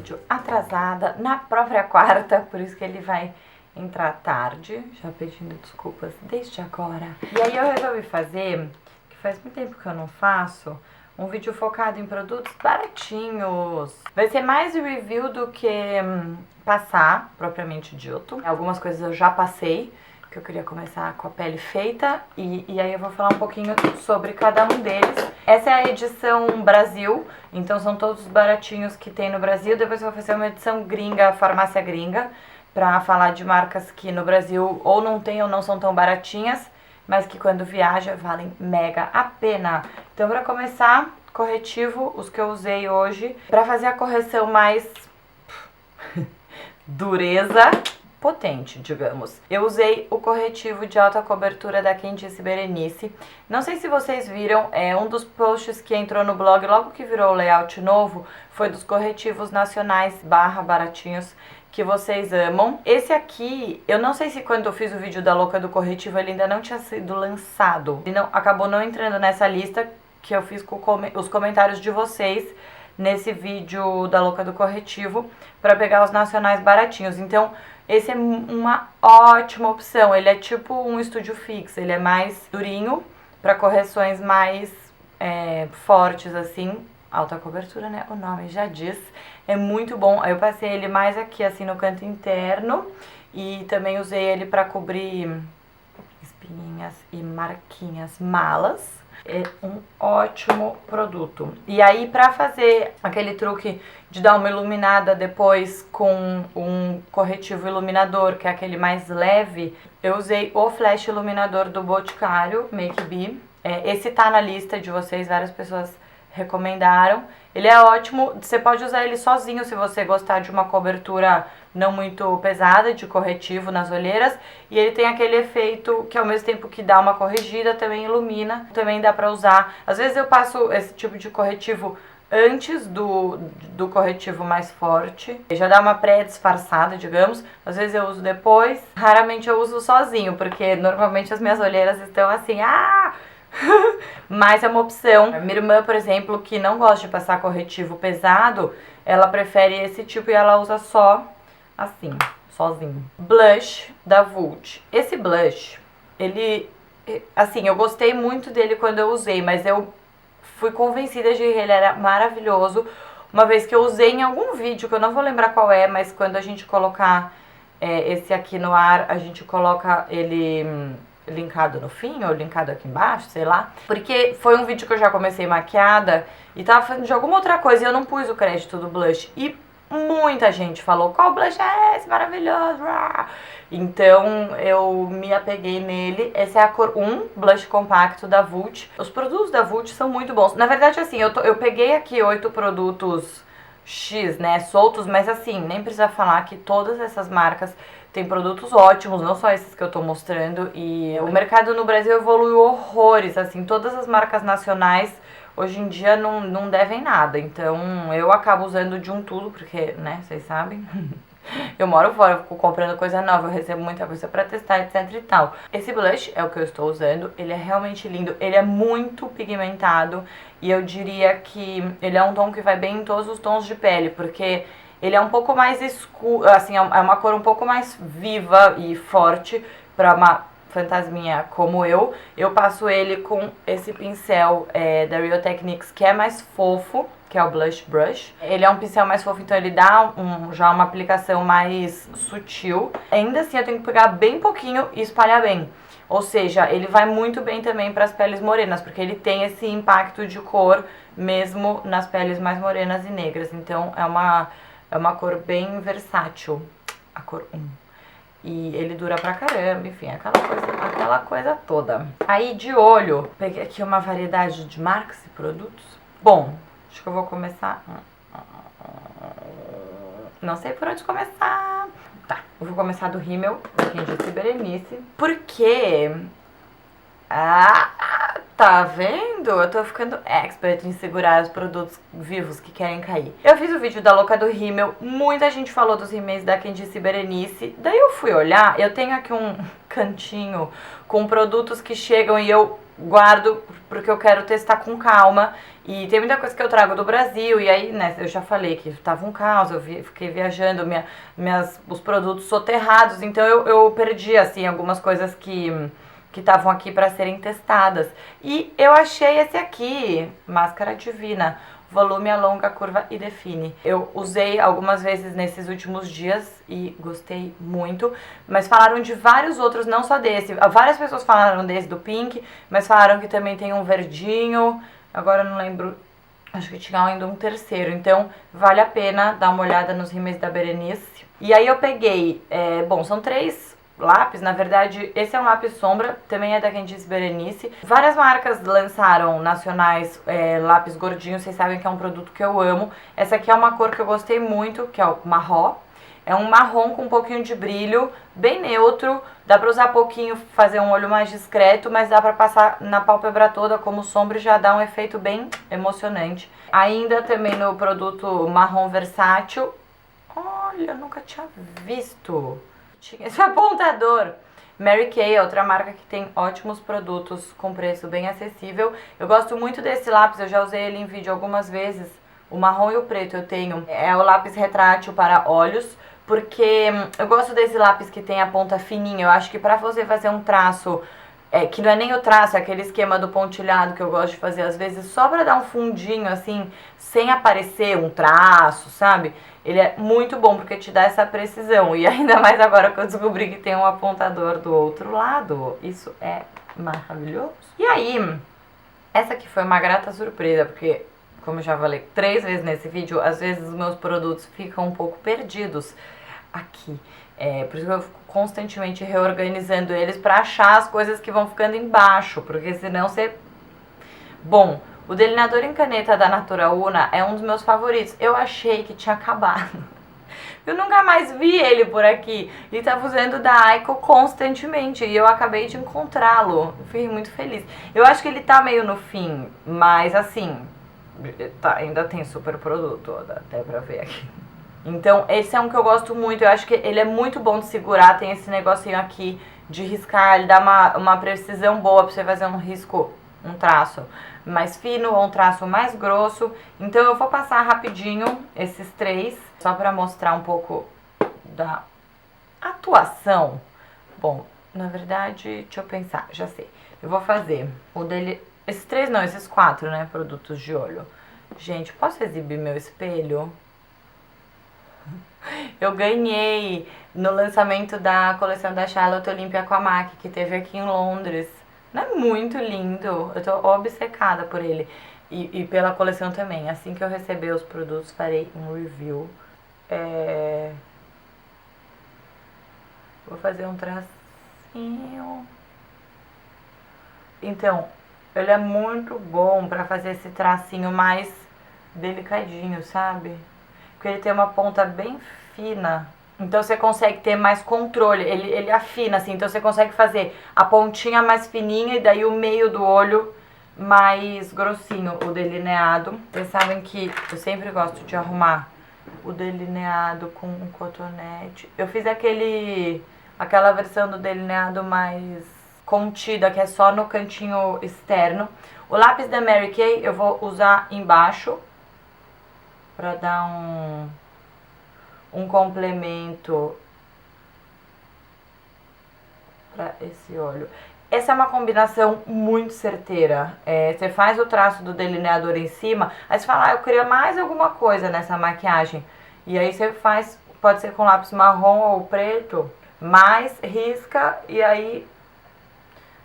vídeo atrasada, na própria quarta, por isso que ele vai entrar tarde, já pedindo desculpas desde agora. E aí eu resolvi fazer, que faz muito tempo que eu não faço, um vídeo focado em produtos baratinhos. Vai ser mais review do que passar, propriamente dito. Algumas coisas eu já passei, que eu queria começar com a pele feita, e aí eu vou falar um pouquinho sobre cada um deles. Essa é a edição Brasil, então são todos os baratinhos que tem no Brasil. Depois eu vou fazer uma edição gringa, farmácia gringa, pra falar de marcas que no Brasil ou não tem ou não são tão baratinhas, mas que quando viaja valem mega a pena. Então, pra começar, corretivo, os que eu usei hoje, pra fazer a correção mais dureza, potente, digamos. Eu usei o corretivo de alta cobertura da Quem Disse Berenice. Não sei se vocês viram, um dos posts que entrou no blog logo que virou o layout novo foi dos corretivos nacionais /baratinhos que vocês amam. Esse aqui, eu não sei se quando eu fiz o vídeo da louca do corretivo ele ainda não tinha sido lançado. Ele acabou não entrando nessa lista que eu fiz com os comentários de vocês nesse vídeo da louca do corretivo para pegar os nacionais baratinhos. Então, esse é uma ótima opção. Ele é tipo um Studio Fix, ele é mais durinho para correções mais fortes assim. Alta cobertura, né? O nome já diz. É muito bom. Eu passei ele mais aqui, assim, no canto interno. E também usei ele pra cobrir espinhas e marquinhas malas. É um ótimo produto. E aí, pra fazer aquele truque de dar uma iluminada depois com um corretivo iluminador, que é aquele mais leve, eu usei o Flash Iluminador do Boticário, Make Be. Esse tá na lista de vocês, várias pessoas recomendaram. Ele é ótimo, você pode usar ele sozinho se você gostar de uma cobertura não muito pesada de corretivo nas olheiras, e ele tem aquele efeito que ao mesmo tempo que dá uma corrigida, também ilumina, também dá pra usar. Às vezes eu passo esse tipo de corretivo antes do corretivo mais forte, já dá uma pré-disfarçada, digamos. Às vezes eu uso depois, raramente eu uso sozinho, porque normalmente as minhas olheiras estão assim, mas é uma opção. A minha irmã, por exemplo, que não gosta de passar corretivo pesado, ela prefere esse tipo e ela usa só assim, sozinho. Blush da Vult. Esse blush, ele, assim, eu gostei muito dele quando eu usei, mas eu fui convencida de que ele era maravilhoso uma vez que eu usei em algum vídeo, que eu não vou lembrar qual é, mas quando a gente colocar esse aqui no ar, a gente coloca ele linkado no fim, ou linkado aqui embaixo, sei lá. Porque foi um vídeo que eu já comecei maquiada e tava fazendo de alguma outra coisa e eu não pus o crédito do blush. E muita gente falou, qual blush é esse maravilhoso? Então eu me apeguei nele. Essa é a cor 1, blush compacto da Vult. Os produtos da Vult são muito bons. Na verdade, assim, eu peguei aqui 8 produtos X, né, soltos, mas assim, nem precisa falar que todas essas marcas tem produtos ótimos, não só esses que eu tô mostrando, e o mercado no Brasil evoluiu horrores, assim, todas as marcas nacionais hoje em dia não devem nada, então eu acabo usando de um tudo, porque, né, vocês sabem, eu moro fora, eu fico comprando coisa nova, eu recebo muita coisa pra testar, etc e tal. Esse blush é o que eu estou usando, ele é realmente lindo, ele é muito pigmentado, e eu diria que ele é um tom que vai bem em todos os tons de pele, porque ele é um pouco mais escuro, assim, é uma cor um pouco mais viva e forte para uma fantasminha como eu. Eu passo ele com esse pincel da Real Techniques, que é mais fofo, que é o Blush Brush. Ele é um pincel mais fofo, então ele dá já uma aplicação mais sutil. Ainda assim, eu tenho que pegar bem pouquinho e espalhar bem. Ou seja, ele vai muito bem também para as peles morenas, porque ele tem esse impacto de cor mesmo nas peles mais morenas e negras. Então, é uma cor bem versátil, a cor 1. E ele dura pra caramba, enfim, aquela coisa toda. Aí, de olho, peguei aqui uma variedade de marcas e produtos. Bom, acho que eu vou começar... Não sei por onde começar. Tá, eu vou começar do Rimmel, Quem Disse Berenice. Porque... Tá vendo? Eu tô ficando expert em segurar os produtos vivos que querem cair. Eu fiz o vídeo da louca do rímel, muita gente falou dos rímels da Candice Berenice. Daí eu fui olhar, eu tenho aqui um cantinho com produtos que chegam e eu guardo porque eu quero testar com calma. E tem muita coisa que eu trago do Brasil, e aí, né, eu já falei que tava um caos, fiquei viajando, os produtos soterrados, então eu perdi, assim, algumas coisas que estavam aqui para serem testadas. E eu achei esse aqui, Máscara Divina, volume, alonga, curva e define. Eu usei algumas vezes nesses últimos dias e gostei muito, mas falaram de vários outros, não só desse. Várias pessoas falaram desse do Pink, mas falaram que também tem um verdinho, agora eu não lembro, acho que tinha ainda um terceiro, então vale a pena dar uma olhada nos rímels da Berenice. E aí eu peguei, bom, são 3 lápis, na verdade, esse é um lápis sombra, também é da Candice Berenice. Várias marcas lançaram nacionais lápis gordinhos, vocês sabem que é um produto que eu amo. Essa aqui é uma cor que eu gostei muito, que é o marrom. É um marrom com um pouquinho de brilho, bem neutro, dá pra usar pouquinho, fazer um olho mais discreto, mas dá pra passar na pálpebra toda como sombra e já dá um efeito bem emocionante. Ainda também no produto marrom versátil, olha, eu nunca tinha visto. Esse apontador. Mary Kay é outra marca que tem ótimos produtos com preço bem acessível. Eu gosto muito desse lápis, eu já usei ele em vídeo algumas vezes. O marrom e o preto eu tenho. É o lápis retrátil para olhos, porque eu gosto desse lápis que tem a ponta fininha. Eu acho que pra você fazer um traço, que não é nem o traço, é aquele esquema do pontilhado que eu gosto de fazer às vezes, só pra dar um fundinho assim, sem aparecer um traço, sabe? Ele é muito bom porque te dá essa precisão. E ainda mais agora que eu descobri que tem um apontador do outro lado. Isso é maravilhoso. E aí, essa aqui foi uma grata surpresa, porque, como eu já falei 3 vezes nesse vídeo, às vezes os meus produtos ficam um pouco perdidos aqui. Por isso que eu fico constantemente reorganizando eles pra achar as coisas que vão ficando embaixo, porque senão você... Bom, o delineador em caneta da Natura Una é um dos meus favoritos. Eu achei que tinha acabado. Eu nunca mais vi ele por aqui. E tava usando da Aiko constantemente. E eu acabei de encontrá-lo. Fiquei muito feliz. Eu acho que ele tá meio no fim. Mas assim, ainda tem super produto. Dá até pra ver aqui. Então esse é um que eu gosto muito. Eu acho que ele é muito bom de segurar. Tem esse negocinho aqui de riscar. Ele dá uma precisão boa pra você fazer um risco, um traço mais fino ou um traço mais grosso. Então eu vou passar rapidinho esses 3, só para mostrar um pouco da atuação. Bom, na verdade, deixa eu pensar, já sei. Eu vou fazer o dele, esses 3 não, esses 4, né, produtos de olho. Gente, posso exibir meu espelho? Eu ganhei no lançamento da coleção da Charlotte Olympia com a MAC, que teve aqui em Londres. Não é muito lindo? Eu tô obcecada por ele. E pela coleção também. Assim que eu receber os produtos, farei um review. Vou fazer um tracinho. Então, ele é muito bom pra fazer esse tracinho mais delicadinho, sabe? Porque ele tem uma ponta bem fina. Então você consegue ter mais controle, ele afina assim, então você consegue fazer a pontinha mais fininha e daí o meio do olho mais grossinho, o delineado. Vocês sabem que eu sempre gosto de arrumar o delineado com um cotonete. Eu fiz aquela versão do delineado mais contida, que é só no cantinho externo. O lápis da Mary Kay eu vou usar embaixo pra dar um complemento para esse olho. Essa é uma combinação muito certeira. Você faz o traço do delineador em cima, aí você fala, eu queria mais alguma coisa nessa maquiagem. E aí você faz, pode ser com lápis marrom ou preto, mais risca e aí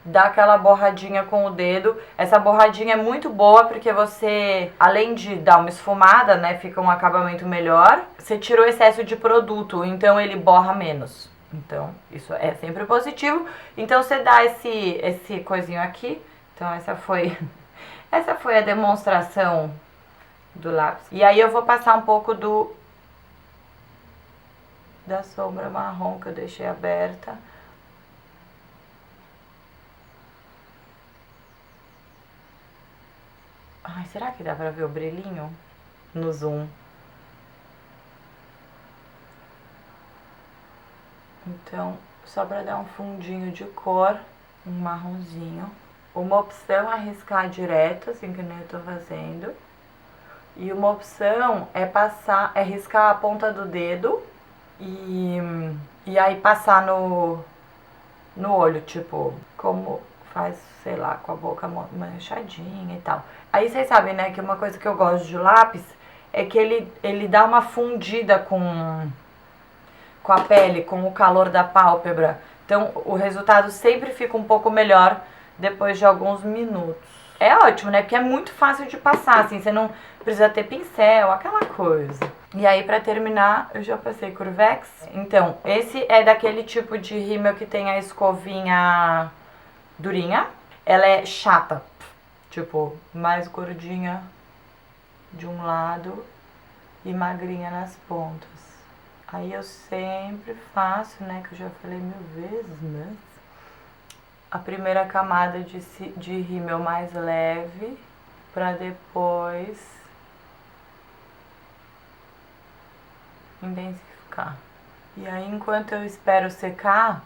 dá aquela borradinha com o dedo. Essa borradinha é muito boa porque você, além de dar uma esfumada, né, fica um acabamento melhor, você tira o excesso de produto, então ele borra menos. Então, isso é sempre positivo. Então, você dá esse coisinho aqui. Então, essa foi a demonstração do lápis. E aí, eu vou passar um pouco da sombra marrom que eu deixei aberta. Ai, será que dá pra ver o brilhinho no zoom? Então, só pra dar um fundinho de cor, um marronzinho. Uma opção é riscar direto, assim que nem eu tô fazendo. E uma opção é riscar a ponta do dedo e aí passar no olho, tipo, como faz, sei lá, com a boca manchadinha e tal. Aí vocês sabem, né, que uma coisa que eu gosto de lápis é que ele dá uma fundida com a pele, com o calor da pálpebra. Então o resultado sempre fica um pouco melhor depois de alguns minutos. É ótimo, né? Porque é muito fácil de passar, assim, você não precisa ter pincel, aquela coisa. E aí, pra terminar, eu já passei Curvex. Então, esse é daquele tipo de rímel que tem a escovinha durinha. Ela é chata, tipo, mais gordinha de um lado e magrinha nas pontas. Aí eu sempre faço, né, que eu já falei 1000 vezes, mas a primeira camada de rímel mais leve, pra depois intensificar. E aí, enquanto eu espero secar,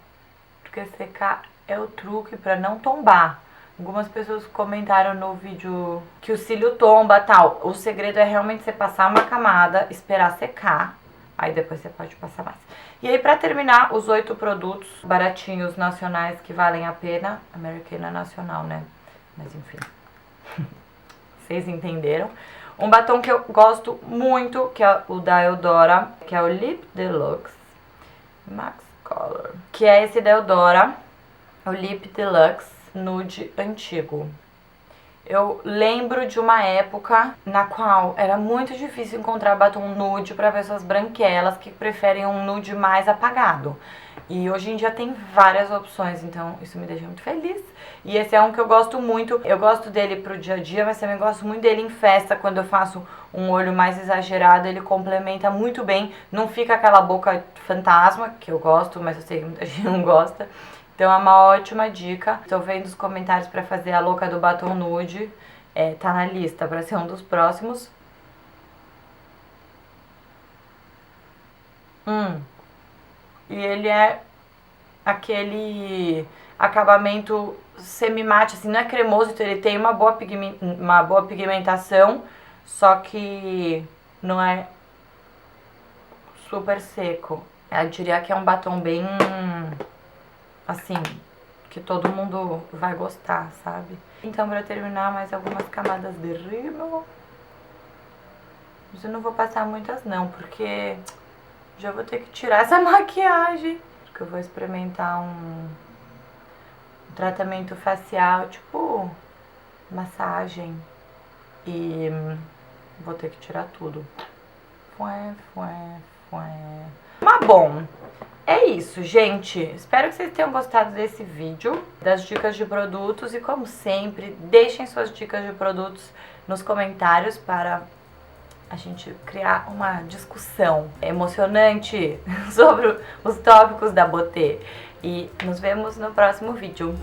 porque secar é o truque pra não tombar. Algumas pessoas comentaram no vídeo que o cílio tomba, tal. O segredo é realmente você passar uma camada, esperar secar, aí depois você pode passar mais. E aí, pra terminar, os 8 produtos baratinhos nacionais que valem a pena. Americana nacional, né? Mas enfim. Vocês entenderam. Um batom que eu gosto muito, que é o da Eudora, que é o Lip Deluxe Max Color. Que é esse da Eudora, o Lip Deluxe Nude Antigo. Eu lembro de uma época na qual era muito difícil encontrar batom nude para pessoas branquelas que preferem um nude mais apagado. E hoje em dia tem várias opções, então isso me deixa muito feliz. E esse é um que eu gosto muito. Eu gosto dele pro dia a dia, mas também gosto muito dele em festa, quando eu faço um olho mais exagerado. Ele complementa muito bem, não fica aquela boca fantasma, que eu gosto, mas eu sei que muita gente não gosta. Então é uma ótima dica. Estou vendo os comentários para fazer a louca do batom nude. Tá na lista para ser um dos próximos. E ele é aquele acabamento semi-mate, assim, não é cremoso, então ele tem uma boa pigmentação, só que não é super seco. Eu diria que é um batom bem, assim, que todo mundo vai gostar, sabe? Então, pra terminar, mais algumas camadas de rímel. Mas eu não vou passar muitas não, porque já vou ter que tirar essa maquiagem. Porque eu vou experimentar um tratamento facial, tipo massagem. E vou ter que tirar tudo. Mas bom, é isso, gente. Espero que vocês tenham gostado desse vídeo, das dicas de produtos. E como sempre, deixem suas dicas de produtos nos comentários para a gente criar uma discussão emocionante sobre os tópicos da Botê. E nos vemos no próximo vídeo.